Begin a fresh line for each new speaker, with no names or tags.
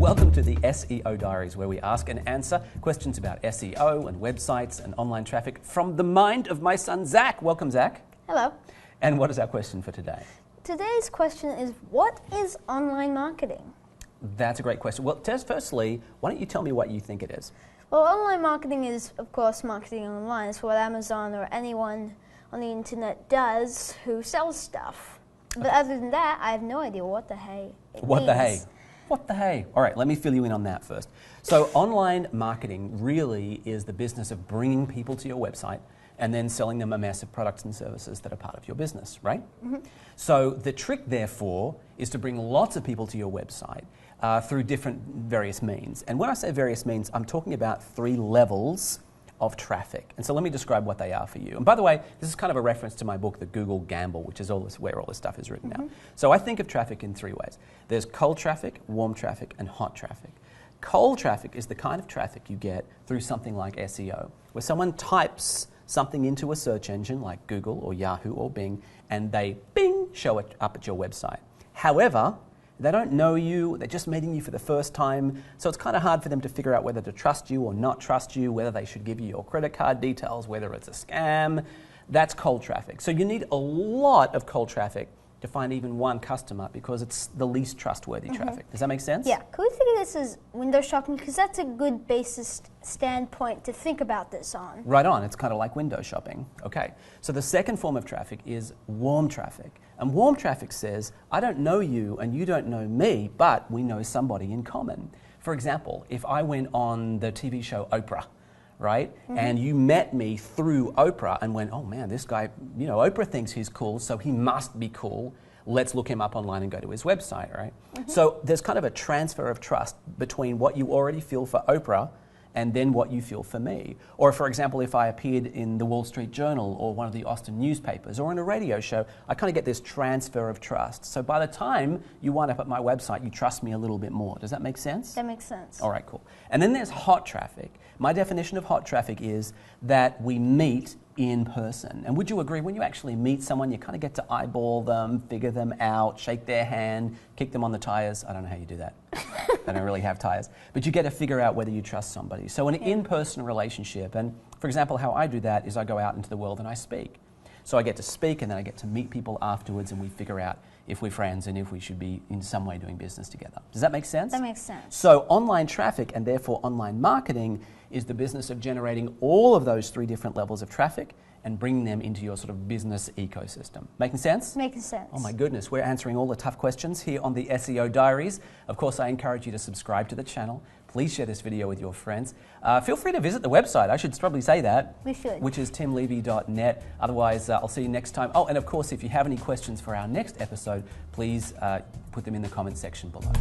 Welcome to the SEO Diaries, where we ask and answer questions about SEO and websites and online traffic from the mind of my son, Zach. Welcome, Zach.
Hello.
And what is our question for today?
Today's question is, what is online marketing?
That's a great question. Well, Tess, firstly, why don't you tell me what you think it is?
Well, online marketing is, of course, marketing online. It's what Amazon or anyone on the internet does who sells stuff. But other than that, I have no idea what the hey it
What
means.
the hey? What the hey? All right, let me fill you in on that first. So online marketing really is the business of bringing people to your website and then selling them a mass of products and services that are part of your business, right? Mm-hmm. So the trick, therefore, is to bring lots of people to your website through different various means. And when I say various means, I'm talking about 3 levels of traffic. And so let me describe what they are for you. And by the way, this is kind of a reference to my book, The Google Gamble, which is where all this stuff is written out. So I think of traffic in 3 ways. There's cold traffic, warm traffic, and hot traffic. Cold traffic is the kind of traffic you get through something like SEO, where someone types something into a search engine like Google or Yahoo or Bing, and they, bing, show it up at your website. However, they don't know you, they're just meeting you for the first time, so it's kind of hard for them to figure out whether to trust you or not trust you, whether they should give you your credit card details, whether it's a scam. That's cold traffic. So you need a lot of cold traffic to find even one customer because it's the least trustworthy traffic. Does that make sense?
Yeah. Could we think of this as window shopping? Because that's a good basis standpoint to think about this on.
Right on. It's kind of like window shopping. Okay. So the second form of traffic is warm traffic. And warm traffic says, I don't know you and you don't know me, but we know somebody in common. For example, if I went on the TV show Oprah, right? And you met me through Oprah and went, oh man, this guy, you know, Oprah thinks he's cool, so he must be cool. Let's look him up online and go to his website, right? So there's kind of a transfer of trust between what you already feel for Oprah and then what you feel for me. Or for example, if I appeared in the Wall Street Journal or one of the Austin newspapers or in a radio show, I kind of get this transfer of trust. So by the time you wind up at my website, you trust me a little bit more. Does that make sense?
That makes sense.
All right, cool. And then there's hot traffic. My definition of hot traffic is that we meet in person. And would you agree, when you actually meet someone, you kind of get to eyeball them, figure them out, shake their hand, kick them on the tires. I don't know how you do that. They don't really have tires. But you get to figure out whether you trust somebody. So an in-person relationship, and for example, how I do that is I go out into the world and I speak. So I get to speak and then I get to meet people afterwards and we figure out if we're friends and if we should be in some way doing business together. Does that make sense?
That makes sense.
So online traffic and therefore online marketing is the business of generating all of those 3 different levels of traffic and bringing them into your sort of business ecosystem. Making sense?
Making sense.
Oh my goodness, we're answering all the tough questions here on the SEO Diaries. Of course, I encourage you to subscribe to the channel. Please share this video with your friends. Feel free to visit the website. I should probably say that.
We should.
Which is timlevy.net. Otherwise, I'll see you next time. Oh, and of course, if you have any questions for our next episode, please put them in the comment section below.